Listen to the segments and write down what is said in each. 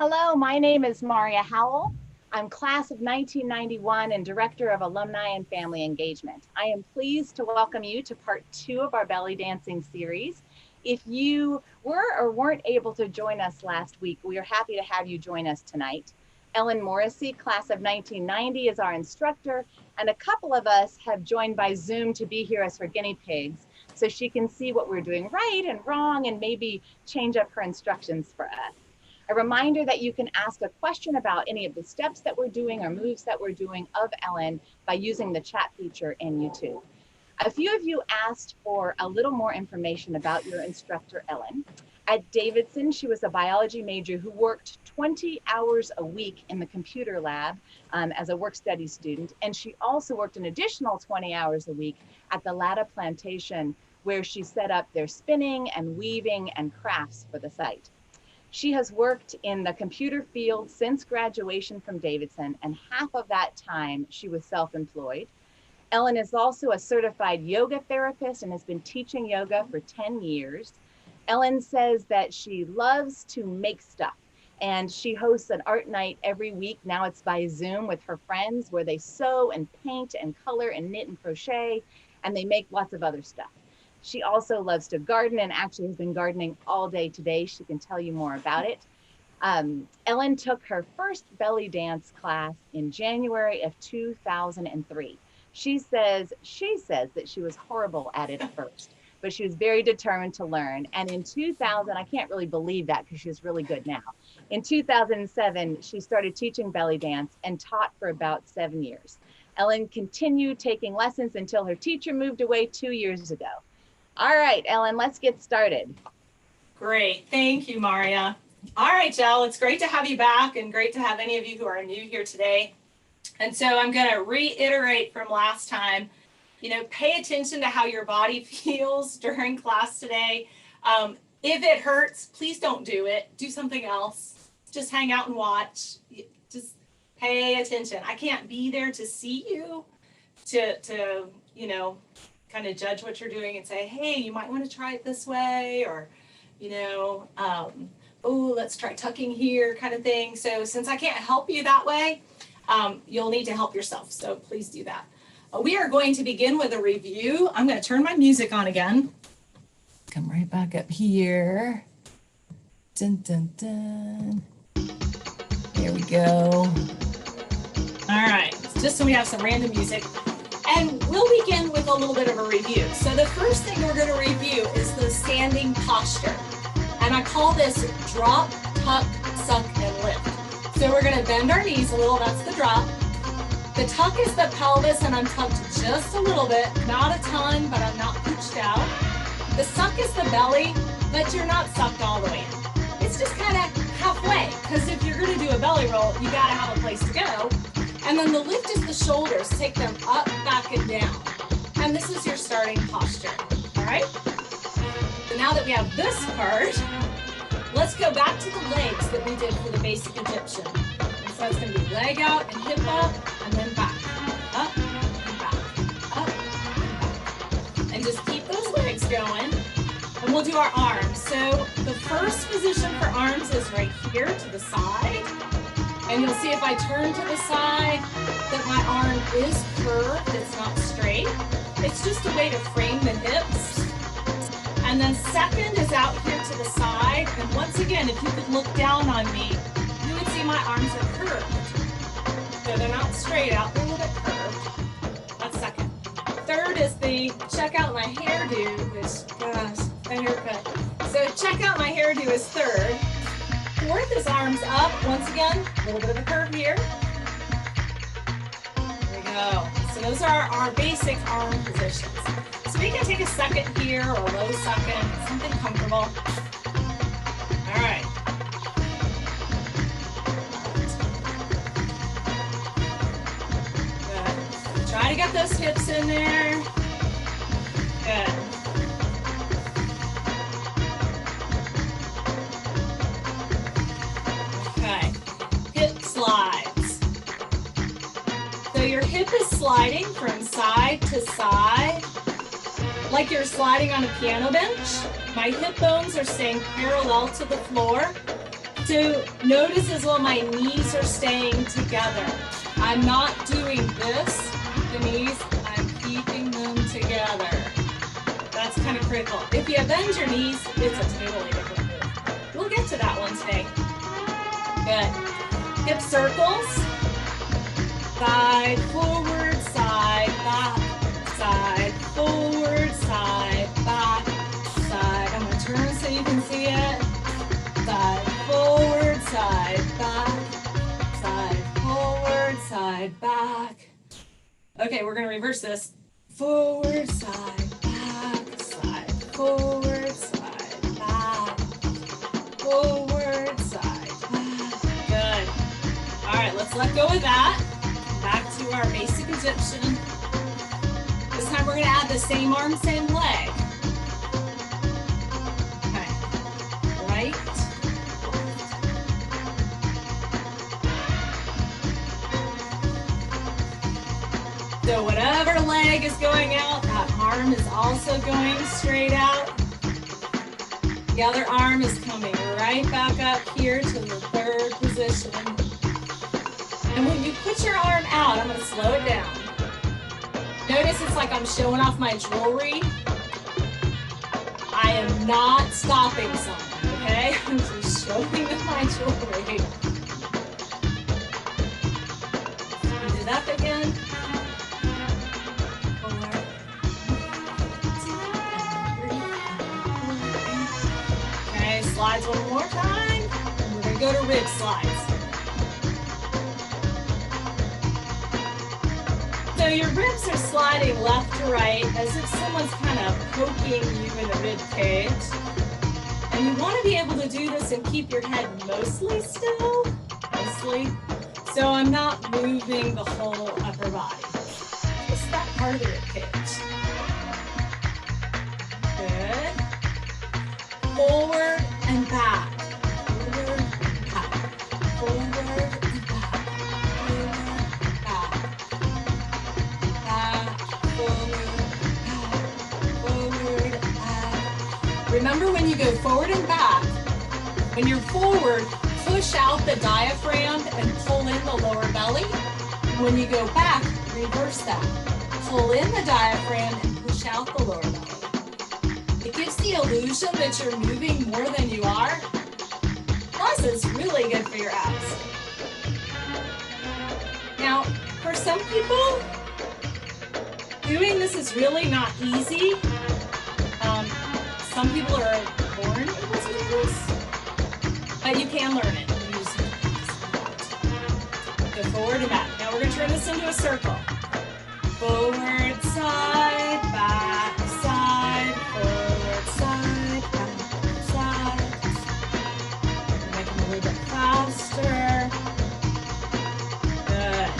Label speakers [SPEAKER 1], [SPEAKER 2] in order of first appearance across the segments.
[SPEAKER 1] Hello, my name is Maria Howell. I'm class of 1991 and Director of Alumni and Family Engagement. I am pleased to welcome you to part 2 of our belly dancing series. If you were or weren't able to join us last week, we are happy to have you join us tonight. Ellen Morrissey, class of 1990, is our instructor, and a couple of us have joined by Zoom to be here as her guinea pigs, so she can see what we're doing right and wrong and maybe change up her instructions for us. A reminder that you can ask a question about any of the steps that we're doing or moves that we're doing of Ellen by using the chat feature in YouTube. A few of you asked for a little more information about your instructor, Ellen. At Davidson, she was a biology major who worked 20 hours a week in the computer lab as a work study student. And she also worked an additional 20 hours a week at the Latta plantation, where she set up their spinning and weaving and crafts for the site. She has worked in the computer field since graduation from Davidson, and half of that time she was self-employed. Ellen is also a certified yoga therapist and has been teaching yoga for 10 years. Ellen says that she loves to make stuff, and she hosts an art night every week. Now it's by Zoom with her friends, where they sew and paint and color and knit and crochet, and they make lots of other stuff. She also loves to garden and actually has been gardening all day today. She can tell you more about it. Ellen took her first belly dance class in January of 2003. She says that she was horrible at it at first, but she was very determined to learn. And in 2000, I can't really believe that because she's really good now. In 2007, she started teaching belly dance and taught for about 7 years. Ellen continued taking lessons until her teacher moved away 2 years ago. All right, Ellen, let's get started.
[SPEAKER 2] Great. Thank you, Maria. All right, Jill, it's great to have you back and great to have any of you who are new here today. And so I'm going to reiterate from last time, pay attention to how your body feels during class today. If it hurts, please don't do it. Do something else. Just hang out and watch. Just pay attention. I can't be there to see you, to kind of judge what you're doing and say, hey, you might want to try it this way, or, oh, let's try tucking here kind of thing. So since I can't help you that way, you'll need to help yourself. So please do that. We are going to begin with a review. I'm going to turn my music on again. Come right back up here. Dun, dun, dun. Here we go. All right, just so we have some random music. And we'll begin with a little bit of a review. So the first thing we're going to review is the standing posture. And I call this drop, tuck, suck, and lift. So we're going to bend our knees a little. That's the drop. The tuck is the pelvis, and I'm tucked just a little bit. Not a ton, but I'm not pooched out. The suck is the belly, but you're not sucked all the way in. It's just kind of halfway, because if you're going to do a belly roll, you got to have a place to go. And then the lift is the shoulders. Take them up, back, and down. And this is your starting posture, all right? So now that we have this part, let's go back to the legs that we did for the basic Egyptian. And so it's going to be leg out and hip up, and then back, up, and back, up, and back. And just keep those legs going. And we'll do our arms. So the first position for arms is right here to the side. And you'll see if I turn to the side that my arm is curved, it's not straight. It's just a way to frame the hips. And then second is out here to the side. And once again, if you could look down on me, you would see my arms are curved. So they're not straight out, they're a little bit curved. That's second. Third is the check out my hairdo, which, gosh, a haircut. So check out my hairdo is third. Fourth is arms up. Once again, a little bit of a curve here. There we go. So those are our basic arm positions. So we can take a second here or a low second, something comfortable. All right. Good. Try to get those hips in there. Good. Slides. So your hip is sliding from side to side, like you're sliding on a piano bench. My hip bones are staying parallel to the floor. So notice as well, my knees are staying together. I'm not doing this with the knees, I'm keeping them together. That's kind of critical. If you bend your knees, it's a totally different move. We'll get to that one today. Good. Hip circles. Side, forward, side, back, side, forward, side, back, side. I'm going to turn so you can see it. Side, forward, side, back, side, forward, side, back. Okay, we're going to reverse this. Forward, side, back, side, forward, side, back, forward, side, back. Good. All right, let's let go of that. Back to our basic Egyptian. This time we're going to add the same arm, same leg. Okay. Right. So whatever leg is going out, that arm is also going straight out. The other arm is coming right back up here to the third position. And when you put your arm out, I'm going to slow it down. Notice it's like I'm showing off my jewelry. I am not stopping someone, okay? I'm just showing them my jewelry. Speed it up again. Okay, slides one more time. And we're going to go to rib slides. So your ribs are sliding left to right as if someone's kind of poking you in the rib cage. And you want to be able to do this and keep your head mostly still, mostly. So I'm not moving the whole upper body, just that part of the rib cage. Good. Forward and back. Forward and back. Forward and back. Remember when you go forward and back, when you're forward, push out the diaphragm and pull in the lower belly. When you go back, reverse that. Pull in the diaphragm and push out the lower belly. It gives the illusion that you're moving more than you are. Plus, it's really good for your abs. Now, for some people, doing this is really not easy. Some people are born able to do this, but you can learn it. You just go forward and back. Now we're going to turn this into a circle. Forward, side, back, side, forward, side, back, side. Make them a little bit faster. Good.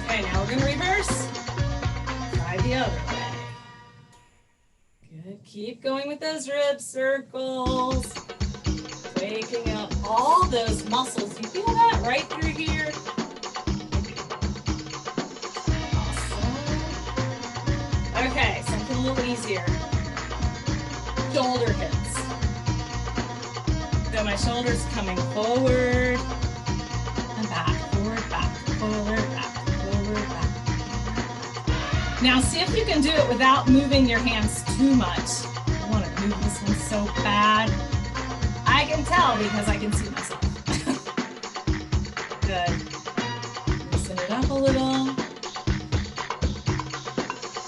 [SPEAKER 2] Okay, now we're going to reverse. Try the other way. Good. Keep going with those rib circles. Waking up all those muscles. You feel that right through here? Awesome. Okay, something a little easier. Shoulder hits. So my shoulders coming forward and back, forward, back, forward, back, forward, back. Now see if you can do it without moving your hands too much. I want to move this one so bad. I can tell because I can see myself. Good. Loosen it up a little.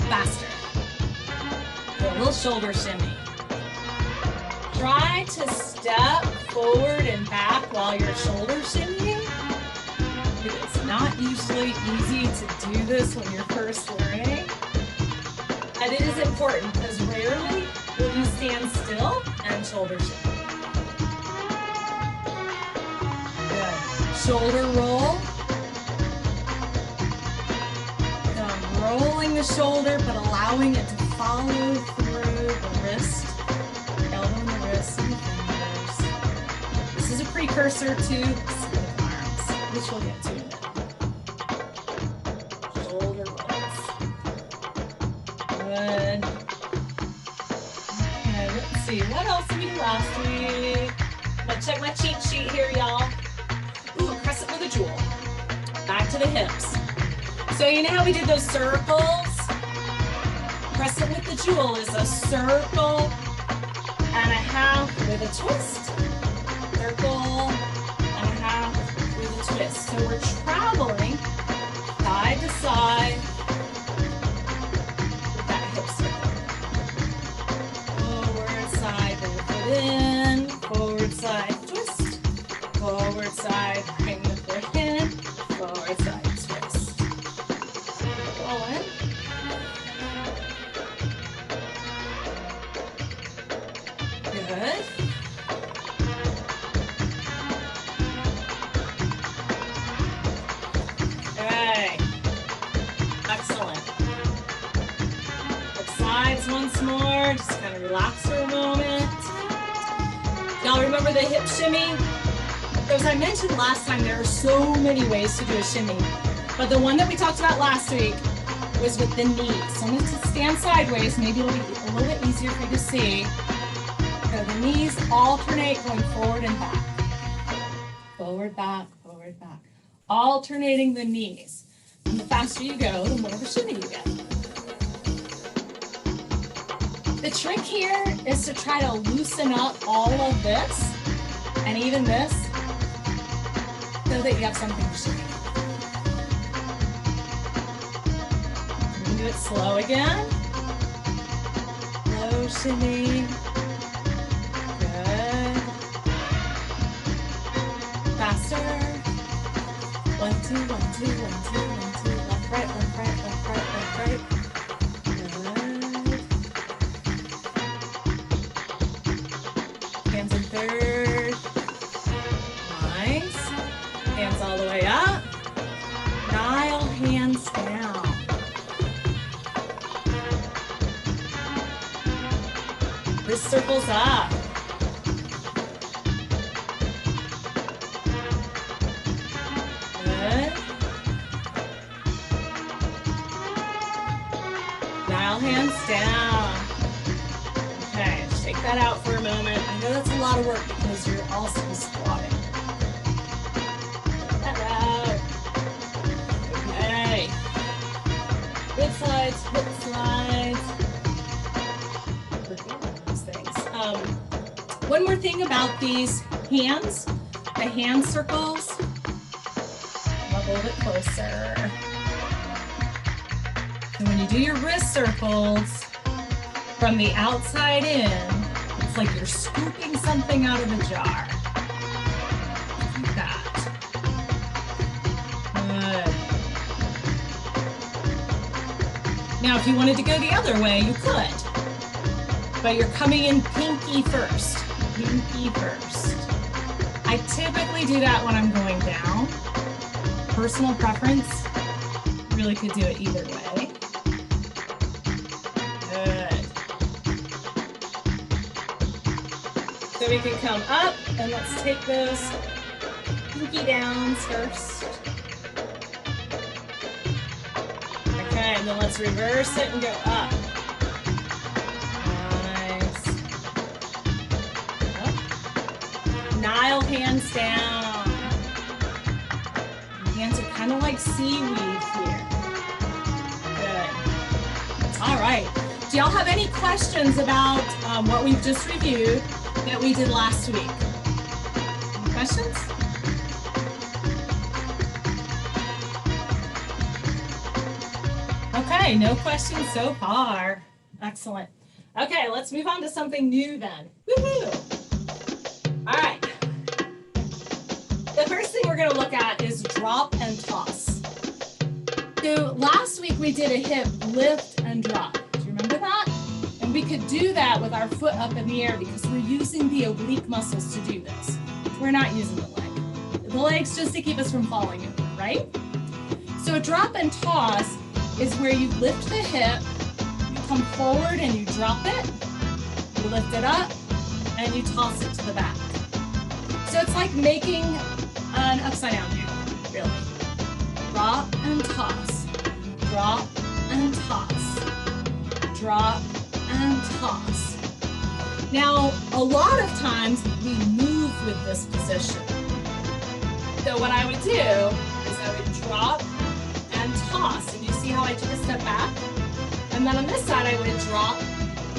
[SPEAKER 2] Faster. A little shoulder shimmy. Try to step forward and back while you're shoulder shimmying. It's not usually easy to do this when you're first learning. And it is important because rarely will you stand still and shoulder shimmy. Good. Shoulder roll. So I'm rolling the shoulder but allowing it to follow through the wrist, elbow and the wrist and the fingers. This is a precursor to split arms, which we'll get to in a minute. Shoulder rolls. Good. Okay, let's see, what else did we do last week? I'm gonna check my cheat sheet here, y'all. Ooh, crescent with a jewel. Back to the hips. So you know how we did those circles? Crescent with the jewel is a circle and a half with a twist. Circle and a half with a twist. So we're traveling side to side with that hip circle. Forward side, bring the foot in. Forward side, twist. Forward side, bring the foot in. Forward side, twist. Going. Good. Okay. Excellent. Flip sides once more. Just kind of relax for a moment. Y'all remember the hip shimmy? As I mentioned last time, there are so many ways to do a shimmy. But the one that we talked about last week was with the knees. So I'm going to stand sideways. Maybe it'll be a little bit easier for you to see. So the knees alternate going forward and back. Forward, back, forward, back. Alternating the knees. And the faster you go, the more of a shimmy you get. The trick here is to try to loosen up all of this and even this so that you have something to shimmy. You can do it slow again. Slow shimmy. Good. Faster. 1, 2, 1, 2, 1, 2, 1, 2. Left, right, left, right, left, right, left, right. Good. Hands in third. Nice. Hands all the way up. Dial hands down. Wrist circles up. Good. Dial hands down. Okay, just take that out for a moment. I know that's a lot of work because you're also squatting. Get that out. Okay. Hip slides, hip slides. Working on those things. One more thing about these hands, the hand circles. A little bit closer. And when you do your wrist circles, from the outside in, it's like you're scooping something out of a jar. Like that. Good. Now, if you wanted to go the other way, you could. But you're coming in pinky first. Pinky first. I typically do that when I'm going down. Personal preference. Really could do it either way. Good. So we can come up and let's take those pinky downs first. Okay, and then let's reverse it and go up. Nice. Up. Nile hands down. Hands are kind of like seaweed here. Good. All right. Do y'all have any questions about what we've just reviewed that we did last week? Any questions? Okay, no questions so far. Excellent. Okay, let's move on to something new then. Woohoo! All right. The first thing we're going to look at is drop and toss. So last week we did a hip lift and drop. Do you remember that? And we could do that with our foot up in the air because we're using the oblique muscles to do this. We're not using the leg. The leg's just to keep us from falling over, right? So a drop and toss is where you lift the hip, you come forward and you drop it, you lift it up, and you toss it to the back. So it's like making an upside down noodle, really. Drop and toss, drop and toss, drop and toss. Now, a lot of times we move with this position. So what I would do is I would drop and toss. And you see how I took a step back? And then on this side, I would drop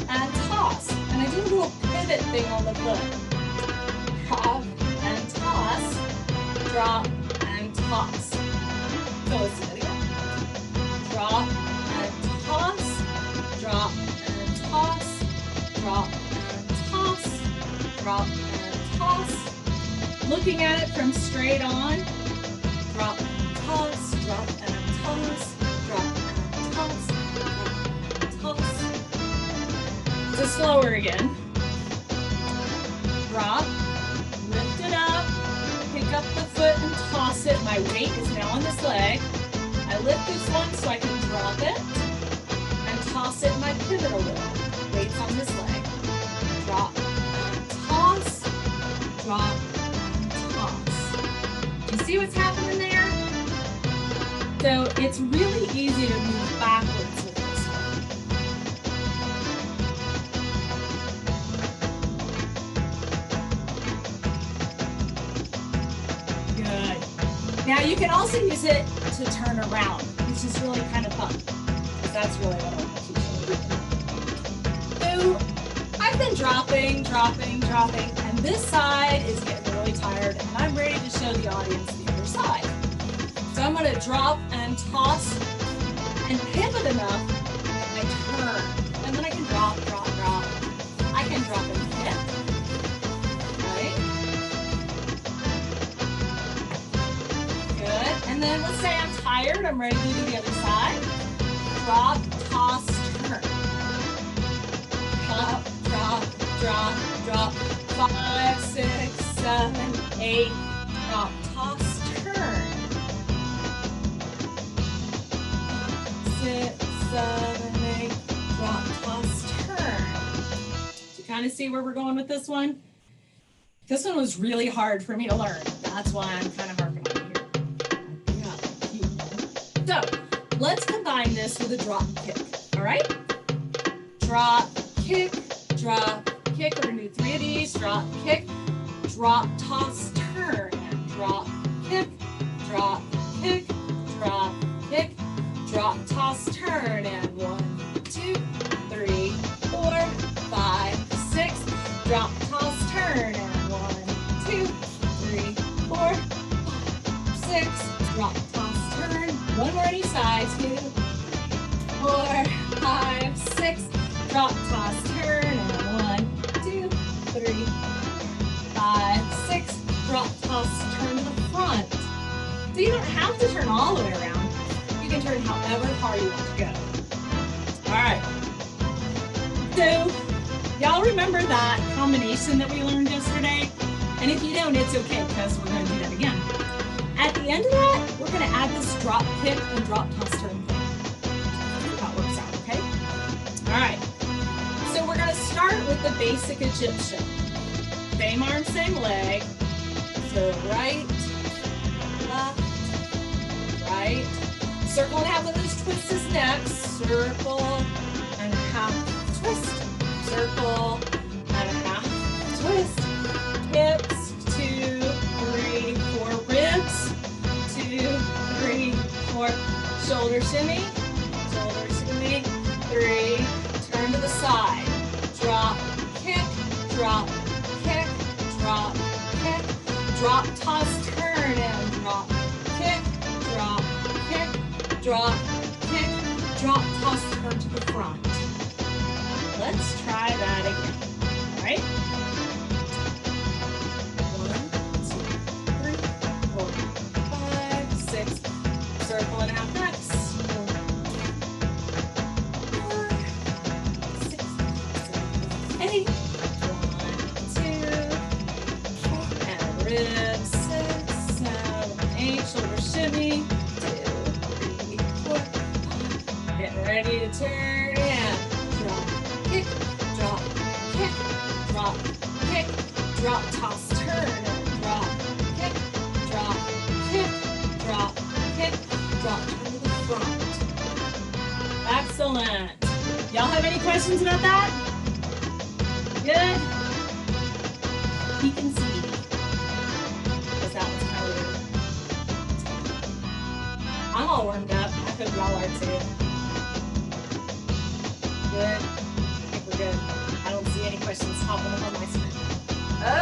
[SPEAKER 2] and toss. And I do a little pivot thing on the foot. Drop and toss, drop and toss. So let's do that again. Drop and toss, drop and toss, drop and toss, drop and toss. Looking at it from straight on, drop and toss, drop and toss, drop and toss, drop and toss. So slower again. Drop, lift it up, pick up the foot and toss it. My weight is now on this leg. I lift this one so I can drop it and toss it. My pivot a little. Weight's on this leg. Drop and toss, drop and toss. Do you see what's happening there? So it's really easy to move backwards with this one. Good. Now you can also use it to turn around, which is really kind of fun, because that's really what I want to teach you. So I've been dropping, and this side is getting really tired, and I'm ready to show the audience the other side. So I'm going to drop and toss and pivot enough that I turn, and then I can drop. I can drop and hit, right? Good. And then let's say I'm tired, I'm ready to do the other side. Drop, toss, turn. Drop. 5, 6, 7, 8. Drop, toss, turn. 6, 7, 8. Drop, toss, turn. Do you kind of see where we're going with this one? This one was really hard for me to learn. That's why I'm kind of harping on here. So let's combine this with a drop kick. All right? Drop, kick, drop, kick. We're going to do 3 of these. Drop, kick, drop, toss, turn. And drop, kick, drop, kick, drop, kick, drop, toss, turn. And 1, 2, 3, 4, 5, 6. Drop, toss, turn. And 1, 2, 3, 4, 5, 6. Drop, toss, turn. One more on each side. 2, 4, 5, 6. Drop, toss, turn. And 1, 2, 3, 5, 6. Drop, toss, turn to the front. So you don't have to turn all the way around. You can turn however far you want to go. All right. So y'all remember that combination that we learned yesterday? And if you don't, it's okay, because we're going to do that again. At the end of that, we're going to add this drop, kick, and drop, toss, turn thing. See how it works out, okay? All right. So we're going to start with the basic Egyptian. Same arm, same leg. So right, left, right. Circle and half of those twists is next. Circle and half twist. Circle and a half twist. Hips, 2, 3, 4. Ribs, 2, 3, 4. Shoulder shimmy, 3. Turn to the side. Drop, kick, drop, kick, drop, kick. Drop, toss, turn, and drop, kick, drop, kick, drop, kick. Drop, toss, turn to the front. Let's try that again. All right? 1, 2, 3, 4, 5, 6. Circle and half next. 4, 6, 7, 8. 1, 2, and ribs. 6, 7, 8. Shoulder shimmy. 2, 3, 4, 5. Getting ready to turn and drop, kick, drop, kick, drop, kick, drop, toss, turn, and drop, kick, drop, kick, drop, kick, drop, turn to the front. Excellent. Y'all have any questions about that? good? Peek and see. Because that was kind of weird. I'm all warmed up. I hope y'all are too. Good. I think we're good. I don't see any questions popping up on my screen.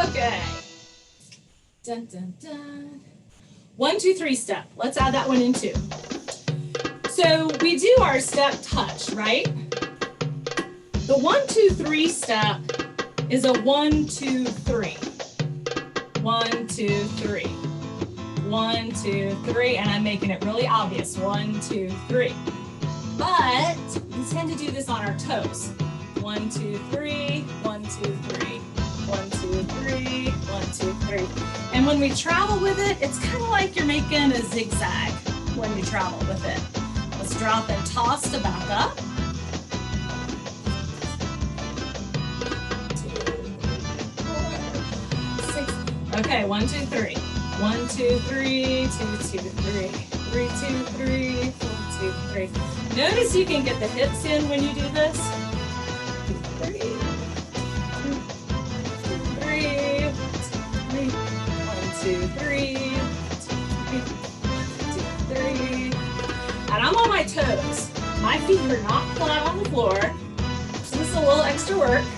[SPEAKER 2] Okay. Dun, dun, dun. 1, 2, 3 step. Let's add that one in too. So we do our step touch, right? The 1, 2, 3 step is a 1, 2, 3. 1, 2, 3. 1, 2, 3. And I'm making it really obvious. 1, 2, 3. But we tend to do this on our toes. 1, 2, 3. 1, 2, 3. 1, 2, 3. 1, 2, 3. And when we travel with it, it's kind of like you're making a zigzag when you travel with it. Let's drop and toss to back up. 2, 3, 4, 6. Okay, 1, 2, 3. 1, 2, 3. 2, 2, 3. 3, 2, 3. 4, 2, 3. Notice you can get the hips in when you do this. 2, 3. 2, 3, 1, 2, 3. And I'm on my toes. My feet are not flat on the floor. So this is a little extra work. 1,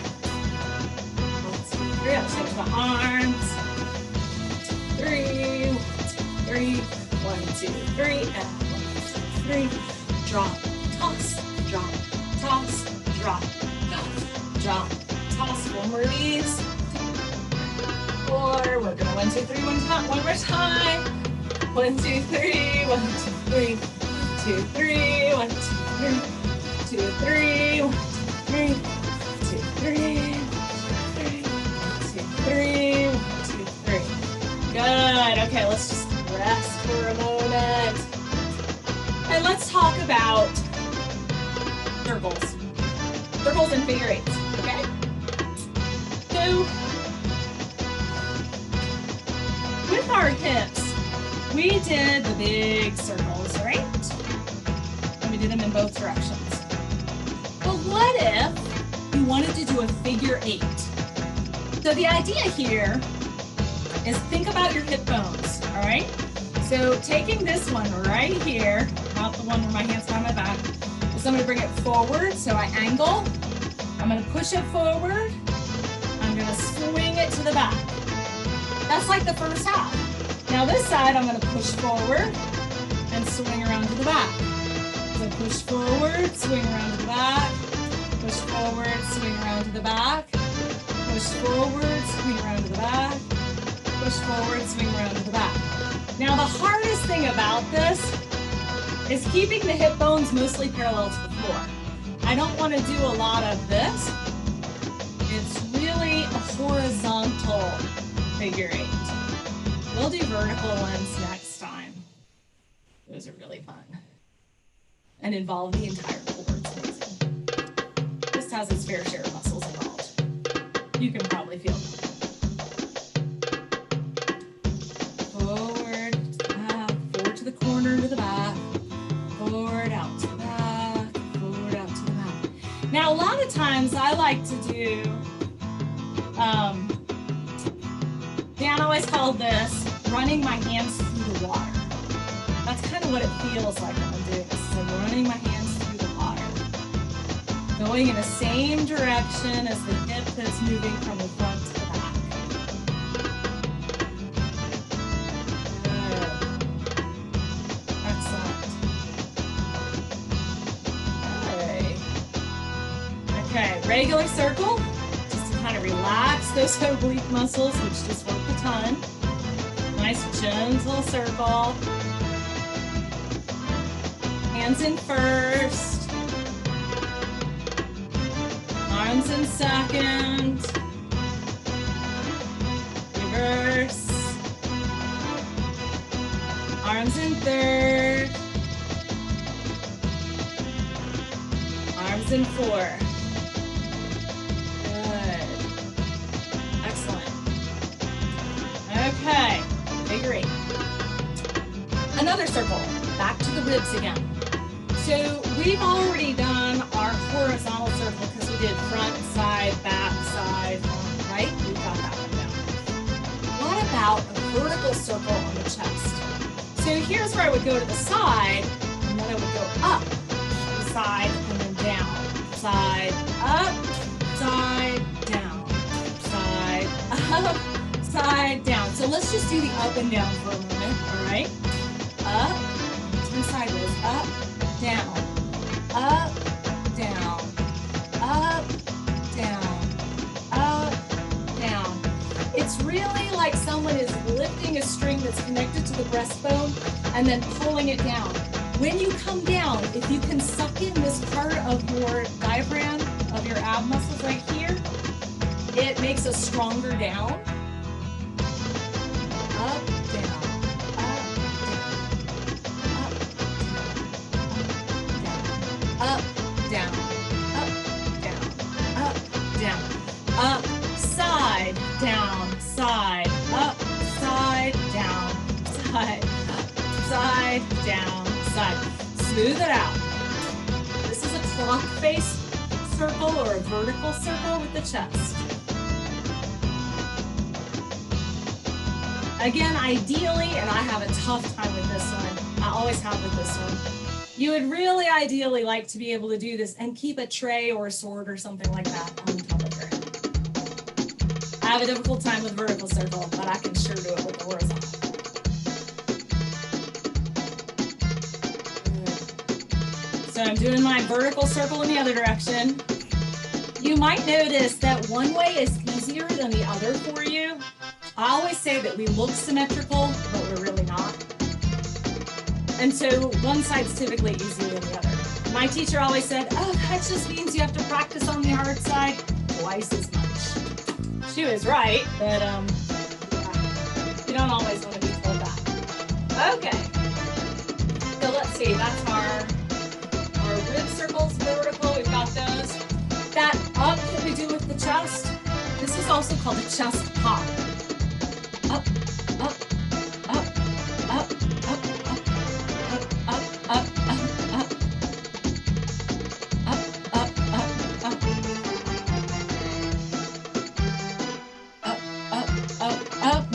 [SPEAKER 2] 2, 3. I'll change my arms. 1, 2, 3. 1, 2, 3. 1, 2, 3. And 1, 2, 3. Drop, toss, drop, toss, drop, toss, drop, toss. One more of these. 4. We're gonna 1, 2, 3. One more time. 1, 2, 3. 1, 2, 3. 2, 3. 1, 2, 3. 2, 3. 1, 2, 3. 2, 3. 3. 1, 2, 3. Good. Okay, let's just rest for a moment. And let's talk about circles. Circles and figure eights, okay? So, with our hips, we did the big circles, right? And we did them in both directions. But what if you wanted to do a figure eight? So the idea here is think about your hip bones, all right? So taking this one right here, not the one where my hand's behind my back, is I'm gonna bring it forward, so I angle. I'm gonna push it forward. I'm gonna swing it to the back. That's like the first half. Now this side, I'm gonna push forward and swing around to the back. So push forward, swing around to the back. Push forward, swing around to the back. Push forward, swing around to the back. Push forward, swing around to the back. Now the hardest thing about this is keeping the hip bones mostly parallel to the floor. I don't want to do a lot of this. It's really a horizontal figure eight. We'll do vertical ones next time. Those are really fun and involve the entire core. It's amazing. This has its fair share of muscles involved. You can probably feel them. Forward to the back, forward to the corner to the back, forward out to the back, forward out to the back. Now, a lot of times I like to do, Dan always called this running my hands through the water. That's kind of what it feels like when I'm doing this. So I'm running my hands through the water. Going in the same direction as the hip that's moving from the front to the back. Good. Excellent. Okay, regular circle. Kind of relax those oblique muscles, which just work a ton. Nice gentle circle. Hands in first. Arms in second. Reverse. Arms in third. Arms in fourth. Okay, figure eight. Another circle, back to the ribs again. So we've already done our horizontal circle because we did front, side, back, side, right? We got that one down. What about a vertical circle on the chest? So here's where I would go to the side, and then I would go up, side, and then down. Side, up, side, down. Side, up, side, down. So let's just do the up and down for a moment, all right? Up, turn sideways, up, down, up, down, up, down, up, down. It's really like someone is lifting a string that's connected to the breastbone and then pulling it down. When you come down, if you can suck in this part of your diaphragm, of your ab muscles right here, it makes a stronger down. Up, down, up, down, up, down, up, down, up, side, down, side, up, side, down, side, up, side, down, side. Smooth it out. This is a clock face circle or a vertical circle with the chest. Again, ideally, and I have a tough time with this one, I always have with this one, you would really ideally like to be able to do this and keep a tray or a sword or something like that on top of your head. I have a difficult time with vertical circle, but I can sure do it with the horizontal. So I'm doing my vertical circle in the other direction. You might notice that one way is easier than the other for you. I always say that we look symmetrical, but we're really not. And so one side's typically easier than the other. My teacher always said, oh, that just means you have to practice on the hard side twice as much. She was right, but you don't always want to be told that. Okay, so let's see, that's our rib circles, vertical, we've got those. That up that we do with the chest, this is also called a chest pop. Up, up, up, up, up, up, up, up, up, up, up, up, up, up, up, up.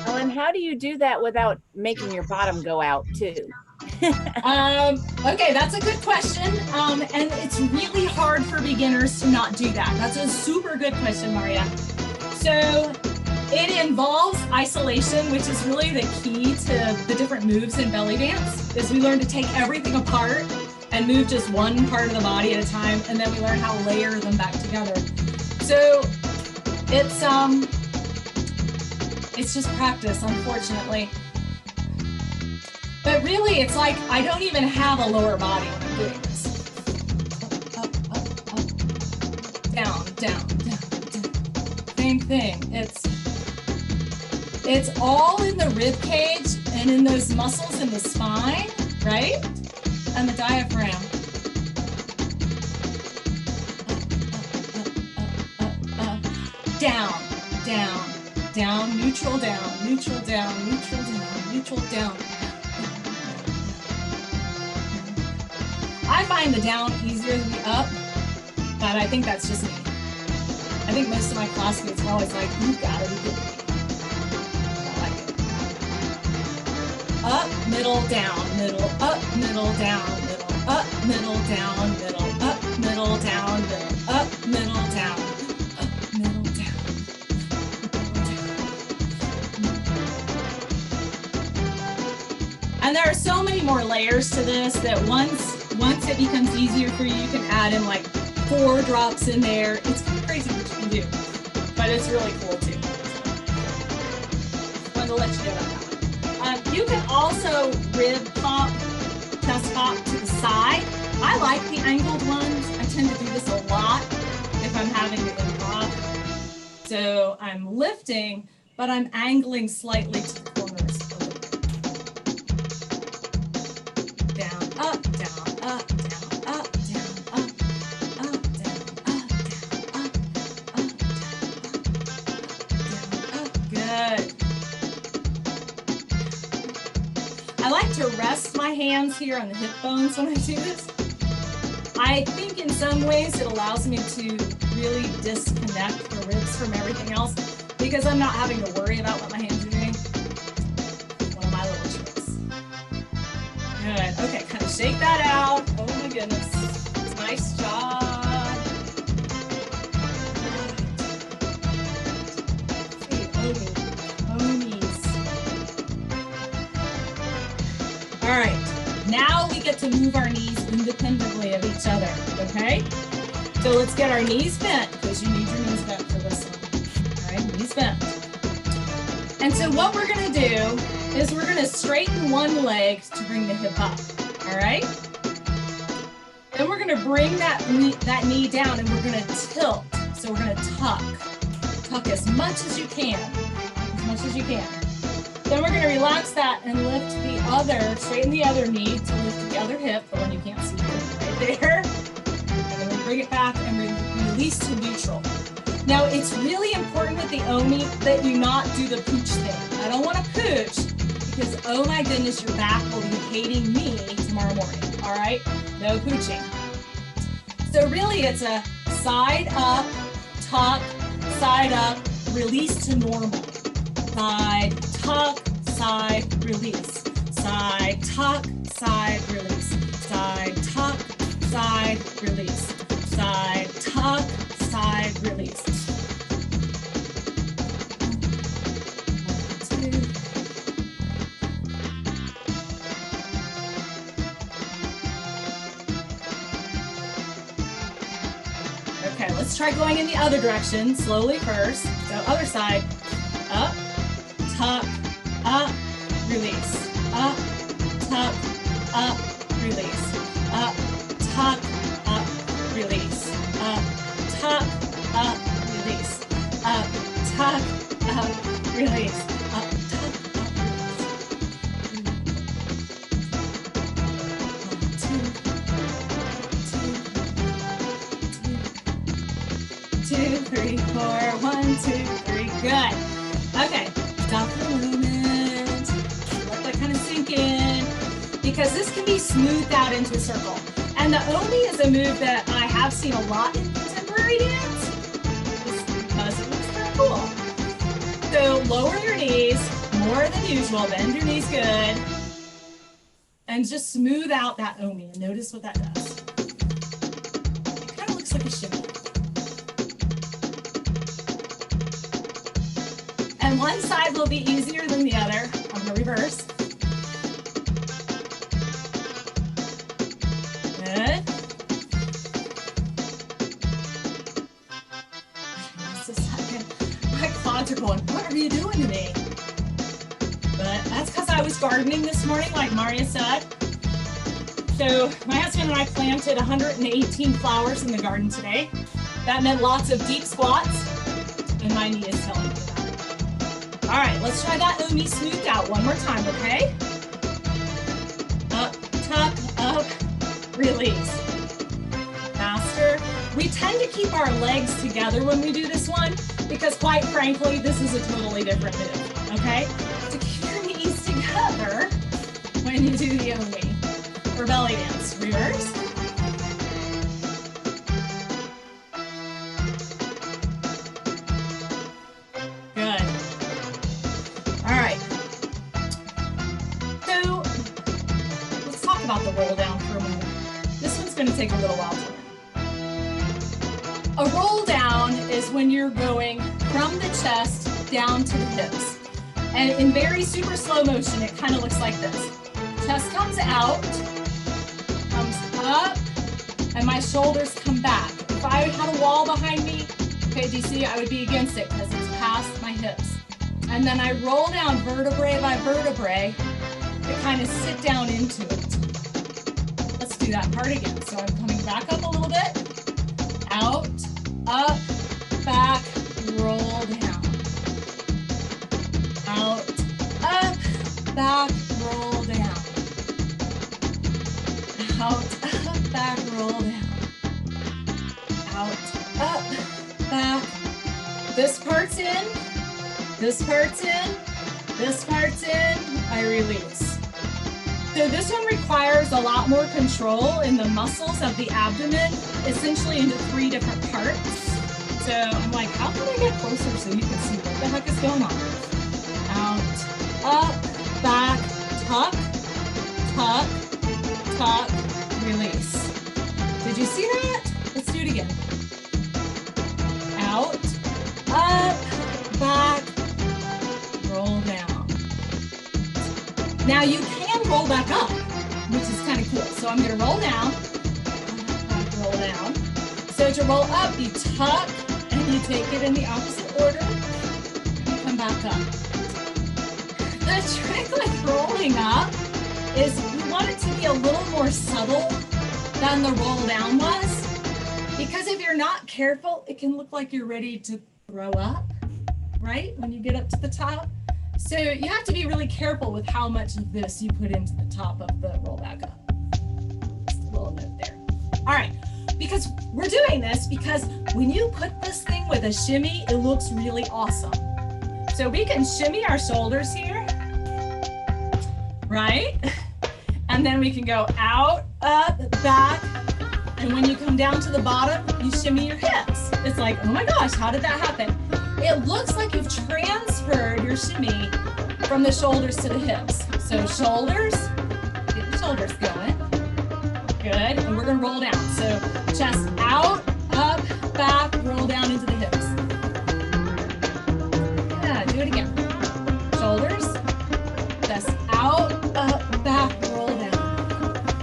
[SPEAKER 1] Ellen, how do you do that without making your bottom go out too?
[SPEAKER 2] Okay, that's a good question. And it's really hard for beginners to not do that. That's a super good question, Maria. So it involves isolation, which is really the key to the different moves in belly dance, is we learn to take everything apart and move just one part of the body at a time, and then we learn how to layer them back together. So it's just practice, unfortunately. But really, it's like I don't even have a lower body when I'm doing this. Up, up, up, up. Down, down, down, down. Same thing. It's all in the rib cage and in those muscles in the spine, right? And the diaphragm. Up, down, down, down, neutral down, neutral down, neutral down, neutral down. I find the down easier than the up, but I think that's just me. I think most of my classmates are always like, you've got to be good. I like it. Up, middle, down, middle, up, middle, down, middle, up, middle, down, middle, up, middle, down, middle, up, middle, down, up, middle, down. And there are so many more layers to this that once it becomes easier for you, you can add in like 4 drops in there. It's kind of crazy what you can do, but it's really cool too. Just wanted to let you know about that one. You can also rib pop, chest pop to the side. I like the angled ones. I tend to do this a lot if I'm having to improv. So I'm lifting, but I'm angling slightly to the corners. Up, down, up, down, up, down, up, up, down, up, down, up, up, down, up, down, up. Good. I like to rest my hands here on the hip bones when I do this. I think in some ways it allows me to really disconnect the ribs from everything else because I'm not having to worry about what my hands are doing. One of my little tricks. Good. Okay, kind of shake that out. Oh my goodness. Nice job. All right, now we get to move our knees independently of each other, okay? So let's get our knees bent, because you need your knees bent for this one. All right, knees bent. And so what we're gonna do is we're gonna straighten one leg to bring the hip up, all right? Then we're gonna bring that knee down and we're gonna tilt. So we're gonna tuck. Tuck as much as you can, as much as you can. Then we're gonna relax that and lift the other, straighten the other knee to lift the other hip, the one you can't see right there. And then we bring it back and release to neutral. Now it's really important with the Omi that you not do the pooch thing. I don't wanna pooch because oh my goodness, your back will be hating me tomorrow morning, all right? No pooching. So really it's a side up, tuck, side up, release to normal. Side, tuck, side, release. Side, tuck, side, release. Side, tuck, side, release. Side, tuck, side, release. 1, 2. Okay, let's try going in the other direction, slowly first. So other side, up, tuck, up, release, up, tuck, up, release, up, tuck, up, release, up, tuck, up, release, up, tuck, up, release, up, tuck, up, release. 2, 3, 4, 1, 2, 3, good. Okay, stop for a moment, let that kind of sink in, because this can be smoothed out into a circle. And the Omi is a move that I have seen a lot in contemporary dance, just because it looks kind of cool. So lower your knees more than usual, bend your knees good, and just smooth out that Omi, and notice what that does. It kind of looks like a shimmy. And one side will be easier than the other. I'm gonna reverse. Good. Just a second. My quads are going, what are you doing to me? But that's because I was gardening this morning, like Maria said. So my husband and I planted 118 flowers in the garden today. That meant lots of deep squats, and my knee is telling me. All right, let's try that Omi smoothed out one more time, okay? Up, tuck, up, release. Faster. We tend to keep our legs together when we do this one because quite frankly, this is a totally different move, okay? So keep your knees together when you do the Omi or belly dance. Reverse. About the roll down for a moment. This one's going to take a little while to learn. A roll down is when you're going from the chest down to the hips. And in very super slow motion, it kind of looks like this. Chest comes out, comes up, and my shoulders come back. If I had a wall behind me, okay, do you see? I would be against it because it's past my hips. And then I roll down vertebrae by vertebrae to kind of sit down into it. Do that part again. So I'm coming back up a little bit, out, up, back, roll down, out, up, back, roll down, out, up, back, roll down, out, up, back. This part's in, this part's in, this part's in, I release. So this one requires a lot more control in the muscles of the abdomen, essentially into 3 different parts. So I'm like, how can I get closer so you can see what the heck is going on? Out, up, back, tuck, tuck, tuck, release. Did you see that? Let's do it again. Out, up, back, roll down. Now you can roll back up, which is kind of cool. So I'm going to roll down, roll down. So to roll up, you tuck and you take it in the opposite order. You come back up. The trick with rolling up is you want it to be a little more subtle than the roll down was. Because if you're not careful, it can look like you're ready to throw up, right? When you get up to the top. So you have to be really careful with how much of this you put into the top of the roll back up. Just a little note there. All right, because we're doing this because when you put this thing with a shimmy, it looks really awesome. So we can shimmy our shoulders here, right? And then we can go out, up, back. And when you come down to the bottom, you shimmy your hips. It's like, oh my gosh, how did that happen? It looks like you've transferred your shimmy from the shoulders to the hips. So shoulders, get the shoulders going. Good, and we're gonna roll down. So chest out, up, back, roll down into the hips. Yeah, do it again. Shoulders, chest out, up, back, roll down.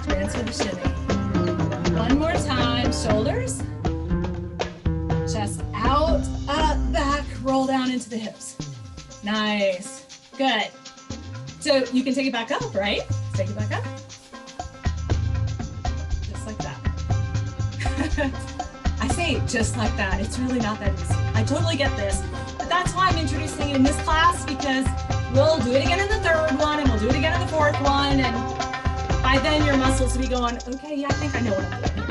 [SPEAKER 2] Transfer the shimmy. One more time, shoulders, chest out, up, back, roll down into the hips. Nice, good. So you can take it back up, right? Take it back up. Just like that. I say just like that, it's really not that easy. I totally get this, but that's why I'm introducing it in this class, because we'll do it again in the 3rd one, and we'll do it again in the 4th one, and by then your muscles will be going, okay, yeah, I think I know what I'm doing here.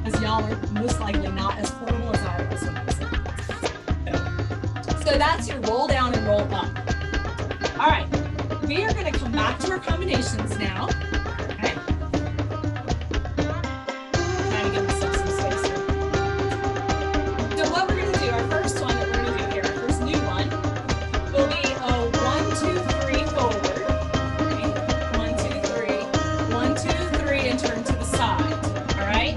[SPEAKER 2] Because y'all are most likely not as portable as I was. So that's your roll down and roll up. All right, we are going to come back to our combinations now. Okay. Trying to give myself some space here. So what we're going to do, our first one that we're going to do here, our first new one, will be a 1, 2, 3 forward. Okay. 1, 2, 3, 1, 2, 3, and turn to the side. All right.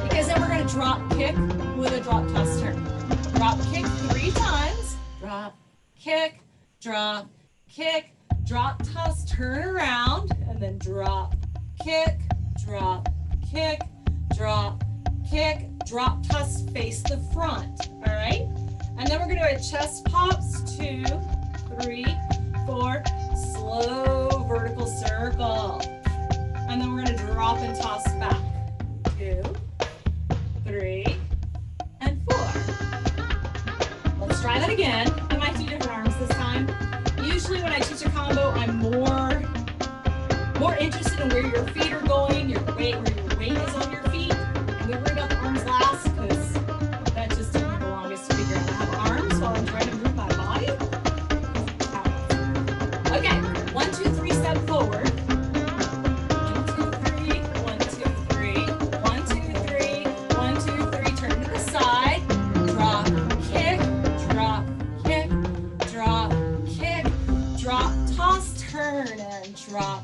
[SPEAKER 2] Because then we're going to drop kick with a drop toss turn. Drop kick 3 times. Drop, kick, drop, kick, drop, toss, turn around, and then drop, kick, drop, kick, drop, kick, drop, toss, face the front, all right? And then we're gonna do a chest pops, 2, 3, 4, slow vertical circle. And then we're gonna drop and toss back, 2, 3, and 4. Let's try that again. I might do different arms this time. Usually when I teach a combo, I'm more interested in where your feet are going, where your weight is on your feet, and we worry about the arms last because that just took me the longest to figure out how to have arms while I'm trying to move my body. Okay, 1, 2, 3, step forward. 1, 2, 3, 1, 2, 3, 1, 2, 3, 1, 2, 3, turn to the side, drop, kick, drop, kick, drop, kick, drop, toss, turn, and drop,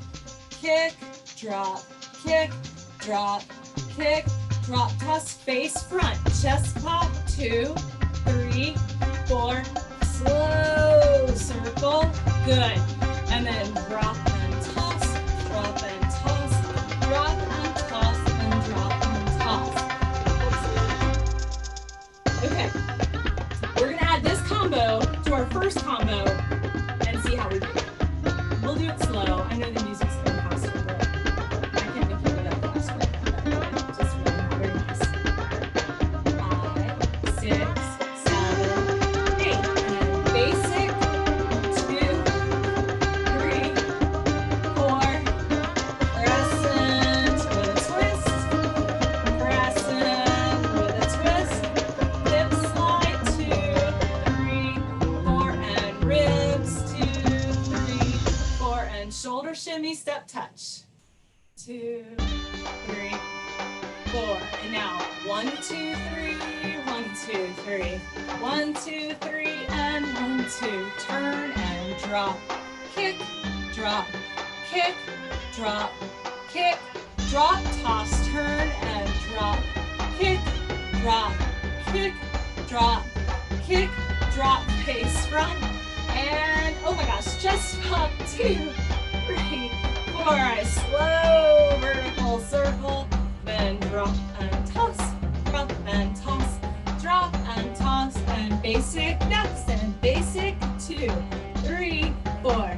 [SPEAKER 2] kick, drop, kick, drop, kick, drop, toss, face front, chest pop, 2, 3, 4, slow circle, good, and then drop and toss, drop and toss, drop and toss, and drop and toss. Okay, we're gonna add this combo to our first combo and see how we do. We'll do it slow. I know the music's going faster, but I can't make you go that fast right now. Just really not very nice. 5, 6, 7, 8. And basic. 2, 3, 4. Crescent with a twist. Crescent with a twist. Hip slide, 2, 3, 4, and ribs, 2, 3, 4, and shoulder shimmy, step touch. 2, 3, 4. And now 1, 2, 3, 1, 2, 3, 1, 2, 3, and 1, 2. Turn and drop, kick, drop, kick, drop, kick, drop, toss, turn and drop, kick, drop, kick, drop, kick, drop, face front, and oh my gosh, just up, 2, 3, 4. I slow vertical circle, then drop and toss, drop and toss, drop and toss, and basic next, and basic 2, 3, 4,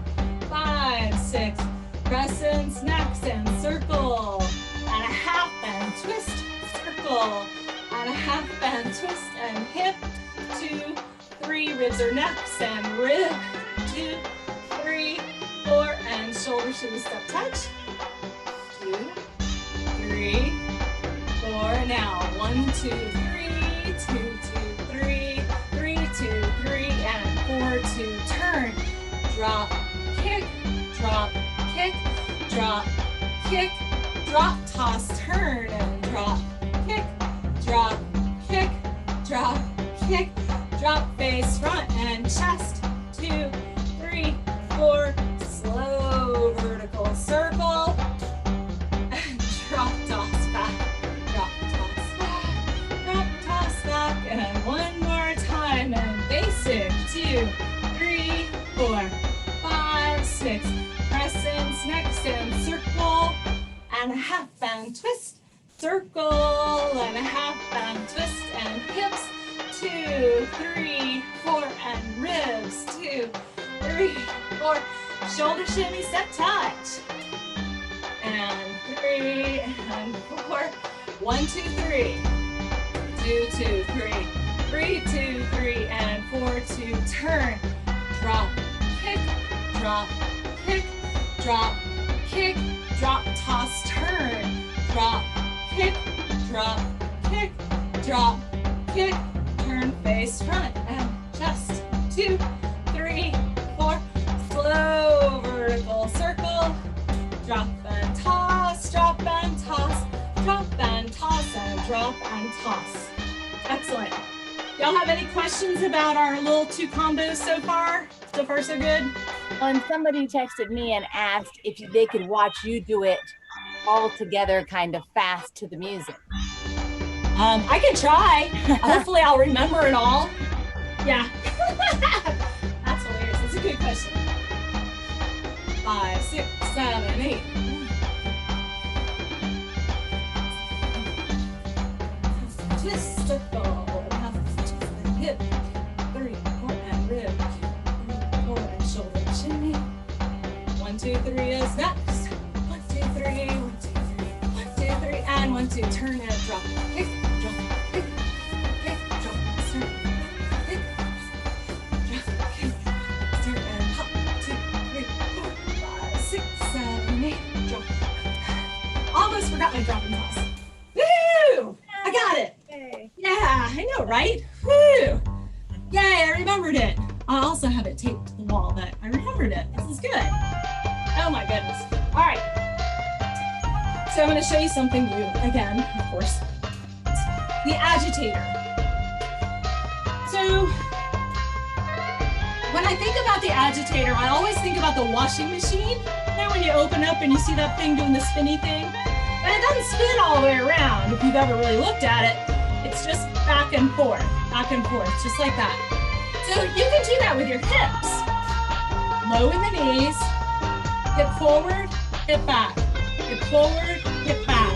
[SPEAKER 2] 5, 6, crescents next, and circle, and a half and twist, circle, and a half and twist, and hip, 2, 3, ribs are next, and rib, 2, 3, 4, and shoulder shimmy step touch, 2, 3, 4, now 1, 2, 3, 2, 2, 3, 3, 2, 3, and 4, 2, turn, drop, kick, drop, kick, drop, kick, drop, toss, turn, and drop, kick, drop, kick, drop, kick, drop, face front and chest, 2, 3, 4, slow vertical circle, and drop, toss back, drop, toss back, drop, toss back, and one more time, and basic, 2, 3, 4, 5, 6, crescents next, and circle, and a half and twist, circle, and a half and twist, and hips, 2, 3, 4, and ribs, 2, 3, 4, shoulder shimmy step touch, and 3, and 4, 1, 2, 3, 2, 2, 3, 3, 2, 3, and 4, 2, turn, drop, kick, drop, kick, drop, kick, drop, toss, turn, drop, kick, drop, kick, drop, kick, turn, face front, and chest, 2, 3, 4, slow vertical circle, drop and toss, drop and toss, drop and toss, and drop and toss. Excellent. Y'all have any questions about our little 2 combos so far? So far, so good?
[SPEAKER 1] And somebody texted me and asked if they could watch you do it all together kind of fast to the music.
[SPEAKER 2] I can try. Hopefully I'll remember it all. Yeah. That's hilarious. That's a good question. 5, 6, 7, 8. Twist, circle, and half twist, and hip. 3, 4, and rib. 3, 4, and shoulder shimmy. 1, 2, 3 is next. 1, 2, 3, 1, 2, 3, 1, 2, 3, and 1, 2, turn and drop. Kick, drop, kick, kick, drop, start, kick, drop, kick, start, and hop. 2, 3, 4, 5, 6, 7, 8, drop. Almost forgot my drop and toss. Woo! I got it. Yeah, I know, right? Woo! Yay, I remembered it. I also have it taped to the wall, but I remembered it. This is good. Oh my goodness. All right. So I'm going to show you something new again, of course. The agitator. So when I think about the agitator, I always think about the washing machine. You know, when you open up and you see that thing doing the spinny thing? But it doesn't spin all the way around if you've ever really looked at it. It's just back and forth, just like that. So you can do that with your hips. Low in the knees, hip forward, hip back. Hip forward, hip back.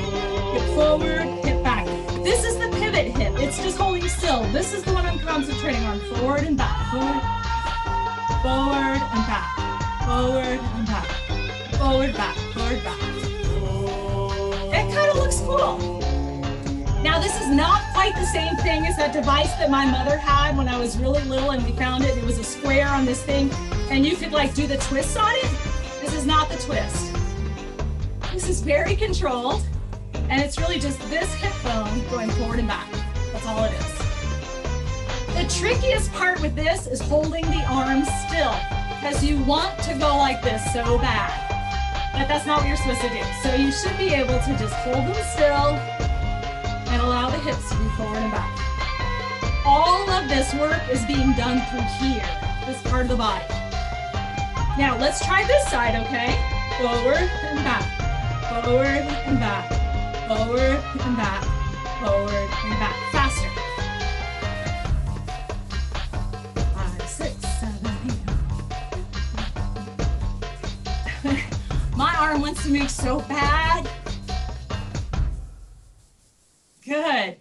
[SPEAKER 2] Hip forward, hip back. This is the pivot hip. It's just holding still. This is the one I'm concentrating on. Forward and back. Forward, forward and back. Forward and back. Forward, back. Forward, back. It kind of looks cool. Now this is not quite the same thing as that device that my mother had when I was really little and we found it. It was a square on this thing and you could like do the twists on it. This is not the twist. This is very controlled and it's really just this hip bone going forward and back. That's all it is. The trickiest part with this is holding the arms still because you want to go like this so bad. but that's not what you're supposed to do. So you should be able to just hold them still and allow the hips to be forward and back. All of this work is being done through here, this part of the body. Now let's try this side, okay? Forward and back, forward and back, forward and back, forward and back. Faster. 5, 6, 7, 8. My arm wants to move so bad. Good.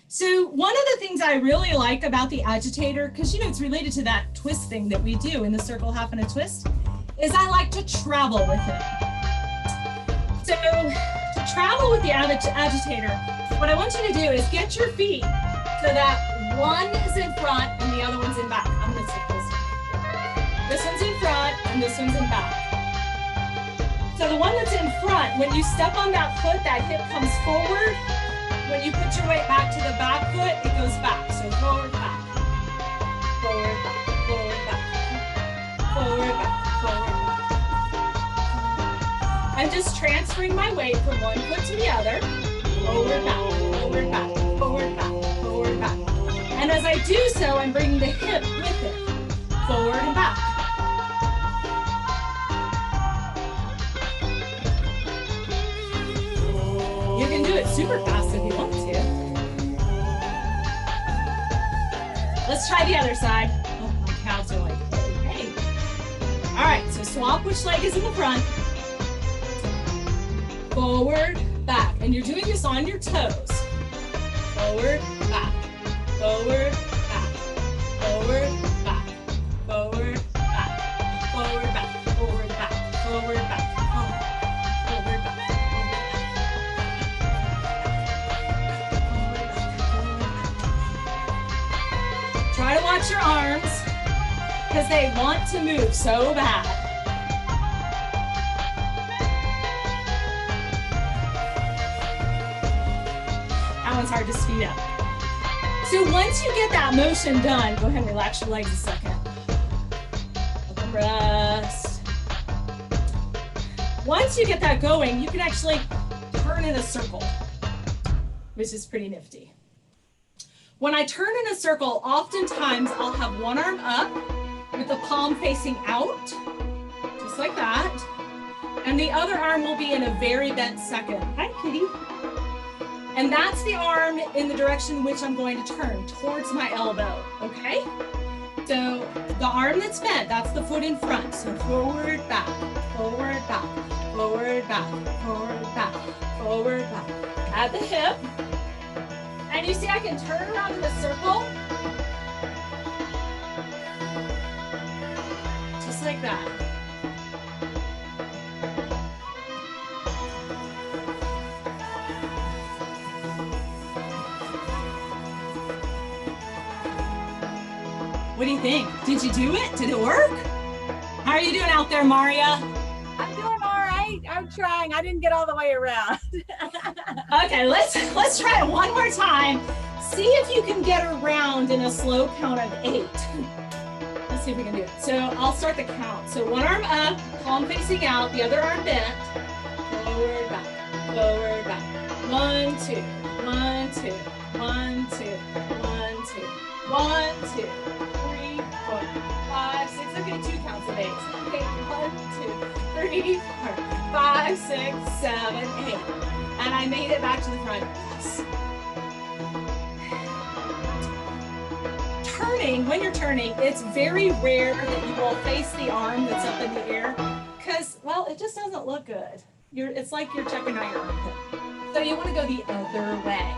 [SPEAKER 2] So one of the things I really like about the agitator, because you know it's related to that twist thing that we do in the circle, half and a twist, is I like to travel with it. So to travel with the agitator, what I want you to do is get your feet so that one is in front and the other one's in back. I'm gonna stick this one. This one's in front and this one's in back. So the one that's in front, when you step on that foot, that hip comes forward. When you put your weight back to the back foot, it goes back. So forward, back, forward, back, forward, back, forward, back, forward, back. I'm just transferring my weight from one foot to the other. Forward, back, forward, back, forward, back, forward, back. And as I do so, I'm bringing the hip with it. Forward and back. You can do it super fast if you want to. Let's try the other side. Oh, my calves are like, hey. All right, so swap which leg is in the front. Forward, back. And you're doing this on your toes. Forward, back. Forward, back. Forward, back. Forward, back. Forward, back. Forward, back. Forward, back. Forward, back. Try to watch your arms because they want to move so bad. That one's hard to speed up. So once you get that motion done, go ahead and relax your legs a second. Let them rest. Once you get that going, you can actually turn in a circle, which is pretty nifty. When I turn in a circle, oftentimes I'll have one arm up with the palm facing out, just like that. And the other arm will be in a very bent second. Hi, kitty. And that's the arm in the direction which I'm going to turn towards my elbow, okay? So the arm that's bent, that's the foot in front. So forward, back, forward, back, forward, back, forward, back, forward, back. Add the hip. And you see I can turn around in a circle. Just like that. What do you think? Did you do it? Did it work? How are you doing out there, Maria?
[SPEAKER 1] I'm doing all right. I'm trying. I didn't get all the way around.
[SPEAKER 2] Okay, let's try it one more time. See if you can get around in a slow count of 8. Let's see if we can do it. So I'll start the count. So one arm up, palm facing out, the other arm bent. Forward, back, forward, back. 1, 2, 1, 2, 1, 2, 1, 2, 1, 2, 3, 4, 5, 6. Okay, 2 counts of 8. Okay, 1, 2, 3, 4, 5, 6, 7, 8. And I made it back to the front. Yes. Turning, when you're turning, it's very rare that you will face the arm that's up in the air because, well, it just doesn't look good. It's like you're checking out your armpit. So you want to go the other way.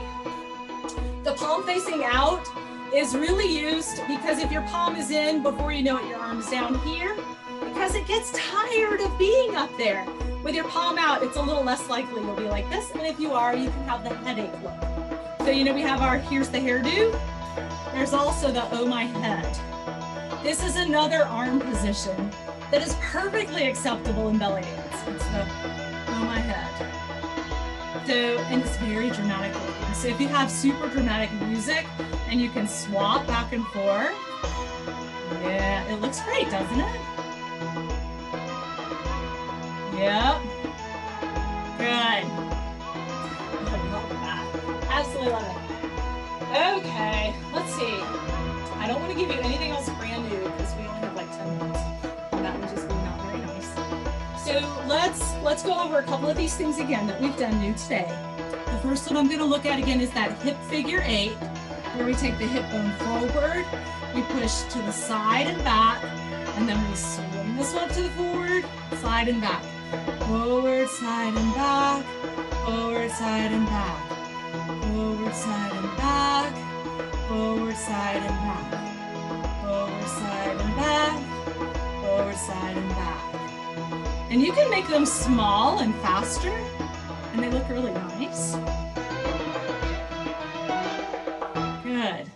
[SPEAKER 2] The palm facing out is really used because if your palm is in, before you know it, your arm's down here because it gets tired of being up there. With your palm out, it's a little less likely you'll be like this. And if you are, you can have the headache look. So, you know, we have our, here's the hairdo. There's also the oh my head. This is another arm position that is perfectly acceptable in belly dance. It's the oh my head. So, and it's very dramatic looking. So if you have super dramatic music and you can swap back and forth, yeah, it looks great, doesn't it? Yep. absolutely love it. Okay, let's see. I don't want to give you anything else brand new because we only have like 10 minutes. And that would just be not very nice. So let's go over a couple of these things again that we've done new today. The first one I'm going to look at again is that hip figure 8, where we take the hip bone forward, we push to the side and back, and then we swing this one to the forward, side and back. Forward, side and back, forward, side and back, forward, side and back, forward, side and back, forward, side and back, forward, side and back. And you can make them small and faster, and they look really nice. Good.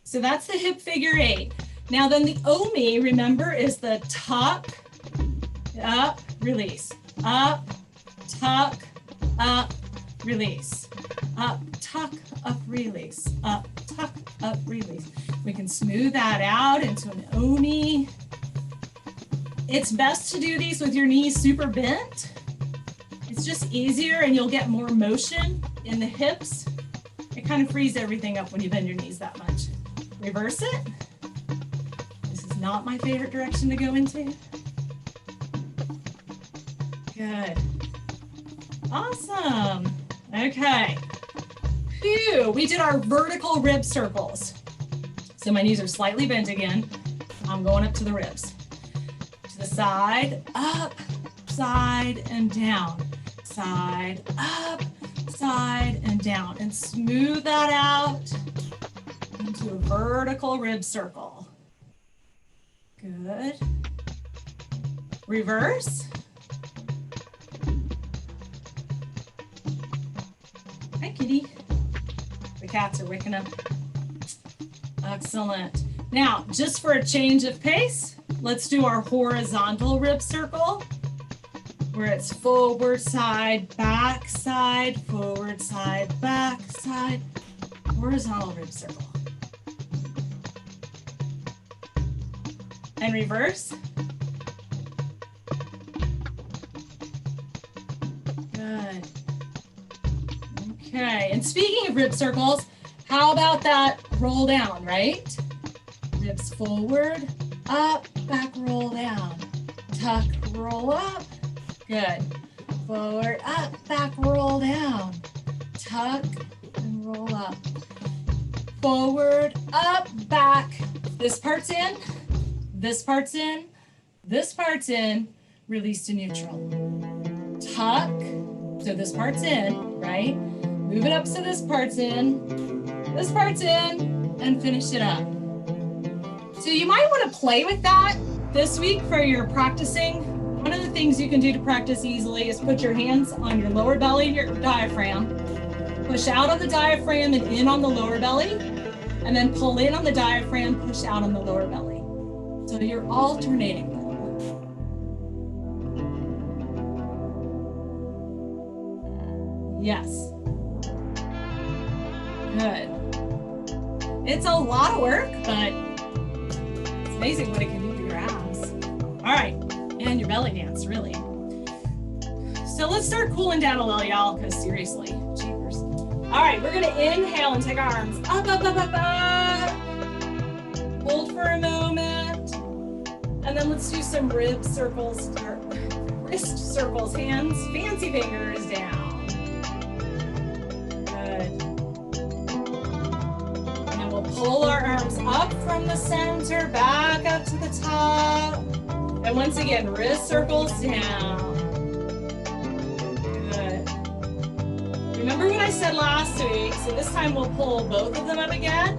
[SPEAKER 2] So that's the hip figure 8. Now then the OMI, remember, is the tuck, up, release, up, tuck, up, release, up, tuck, up, release, up, tuck, up, release. We can smooth that out into an OMI. It's best to do these with your knees super bent. It's just easier and you'll get more motion in the hips. It kind of frees everything up when you bend your knees that much. Reverse it. This is not my favorite direction to go into. Good. Awesome. Okay. Phew, we did our vertical rib circles. So my knees are slightly bent again. I'm going up to the ribs. To the side, up, side, and down. Side, up, side, and down. And smooth that out into a vertical rib circle. Good. Reverse. Hi, kitty. The cats are waking up. Excellent. Now, just for a change of pace, let's do our horizontal rib circle, where it's forward, side, back, side, forward, side, back, side, horizontal rib circle. And reverse. Good. Okay, and speaking of rib circles, how about that roll down, right? Ribs forward, up, back, roll down. Tuck, roll up. Good. Forward, up, back, roll down. Tuck, and roll up. Forward, up, back. This part's in, this part's in, this part's in, release to neutral. Tuck, so this part's in, right? Move it up so this part's in, and finish it up. So you might want to play with that this week for your practicing. One of the things you can do to practice easily is put your hands on your lower belly and your diaphragm, push out on the diaphragm and in on the lower belly, and then pull in on the diaphragm, push out on the lower belly. So you're alternating them. Yes. Good. It's a lot of work, but it's amazing what it can do to your abs. All right, and your belly dance, really. So let's start cooling down a little, y'all, because seriously, jeepers. All right, we're gonna inhale and take our arms up, up, up, up, up. Hold for a moment. And then let's do some rib circles, or wrist circles, hands, fancy fingers down. Good. And then we'll pull our arms up from the center, back up to the top. And once again, wrist circles down. Good. Remember what I said last week? So this time we'll pull both of them up again.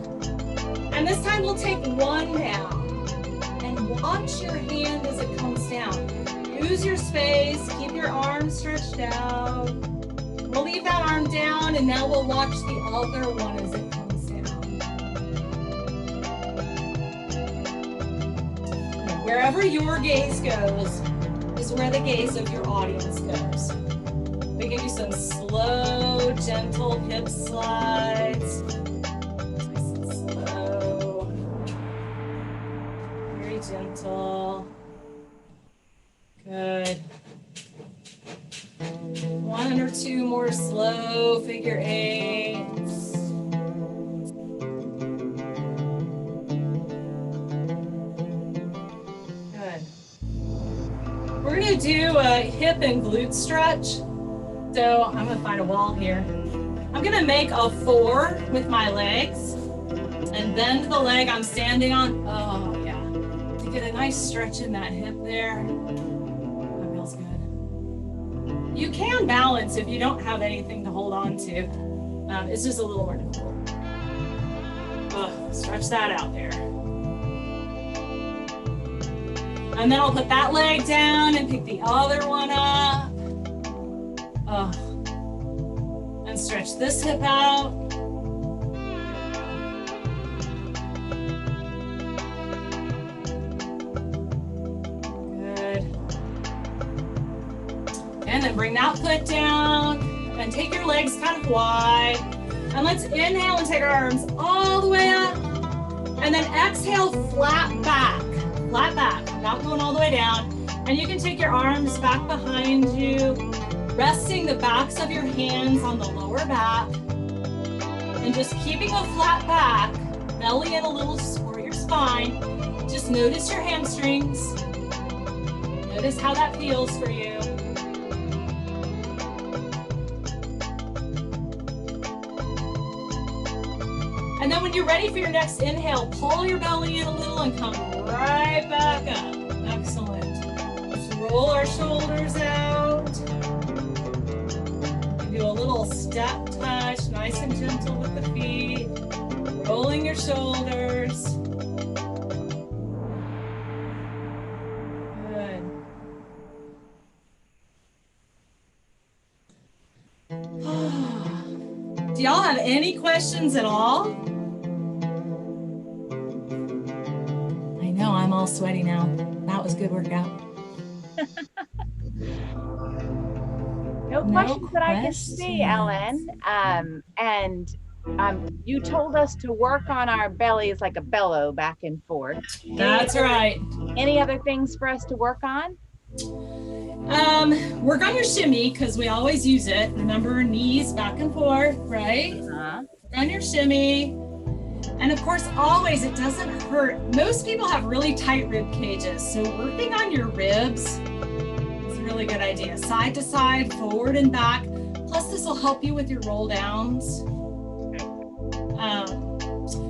[SPEAKER 2] And this time we'll take one down. And watch your hand as it comes down. Use your space, keep your arm stretched out. We'll leave that arm down and now we'll watch the other one as it comes down. And wherever your gaze goes is where the gaze of your audience goes. We can do some slow, gentle hip slides. Gentle. Good. 1 or 2 more slow figure 8s. Good. We're going to do a hip and glute stretch. So I'm going to find a wall here. I'm going to make a 4 with my legs and bend the leg I'm standing on. Oh, yeah. To get a nice stretch in that hip there. That feels good. You can balance if you don't have anything to hold on to. It's just a little more difficult. Stretch that out there. And then I'll put that leg down and pick the other one up. And stretch this hip out. Good. And then bring that foot down and take your legs kind of wide. And let's inhale and take our arms all the way up. And then exhale, flat back. Flat back. I'm not going all the way down. And you can take your arms back behind you, resting the backs of your hands on the lower back. And just keeping a flat back, belly in a little to support your spine. Just notice your hamstrings. Notice how that feels for you. And then when you're ready for your next inhale, pull your belly in a little and come right back up. Excellent. Let's roll our shoulders out. Do a little step touch, nice and gentle with the feet. Rolling your shoulders. Good. Do y'all have any questions at all? I'm all sweaty now. That was a good workout.
[SPEAKER 1] No questions that I can see, Ellen. You told us to work on our bellies like a bellow back and forth.
[SPEAKER 2] That's right.
[SPEAKER 1] Any other things for us to work on?
[SPEAKER 2] Work on your shimmy because we always use it. Remember, knees back and forth, right? Work on your shimmy. And of course, always, it doesn't hurt. Most people have really tight rib cages, so working on your ribs is a really good idea. Side to side, forward and back. Plus, this will help you with your roll downs.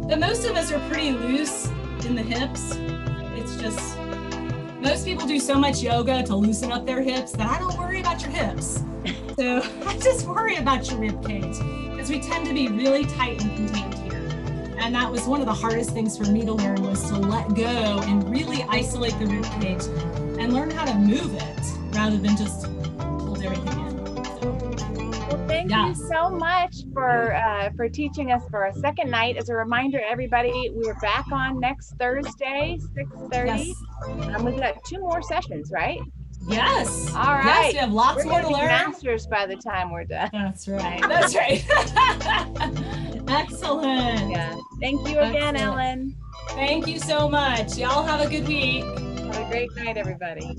[SPEAKER 2] But most of us are pretty loose in the hips. It's just, most people do so much yoga to loosen up their hips that I don't worry about your hips. So I just worry about your rib cage because we tend to be really tight and contained here. And that was one of the hardest things for me to learn, was to let go and really isolate the rib cage and learn how to move it rather than just hold everything in. So,
[SPEAKER 1] well, thank you so much for teaching us for a second night. As a reminder, everybody, we're back on next Thursday, 6:30.
[SPEAKER 2] Yes.
[SPEAKER 1] We've got 2 more sessions, right?
[SPEAKER 2] Yes.
[SPEAKER 1] All right.
[SPEAKER 2] Yes, we have lots more to learn.
[SPEAKER 1] Masters by the time we're done.
[SPEAKER 2] That's right. That's right. Excellent.
[SPEAKER 1] Yeah. Thank you again, Ellen.
[SPEAKER 2] Thank you so much. Y'all have a good week.
[SPEAKER 1] Have a great night, everybody.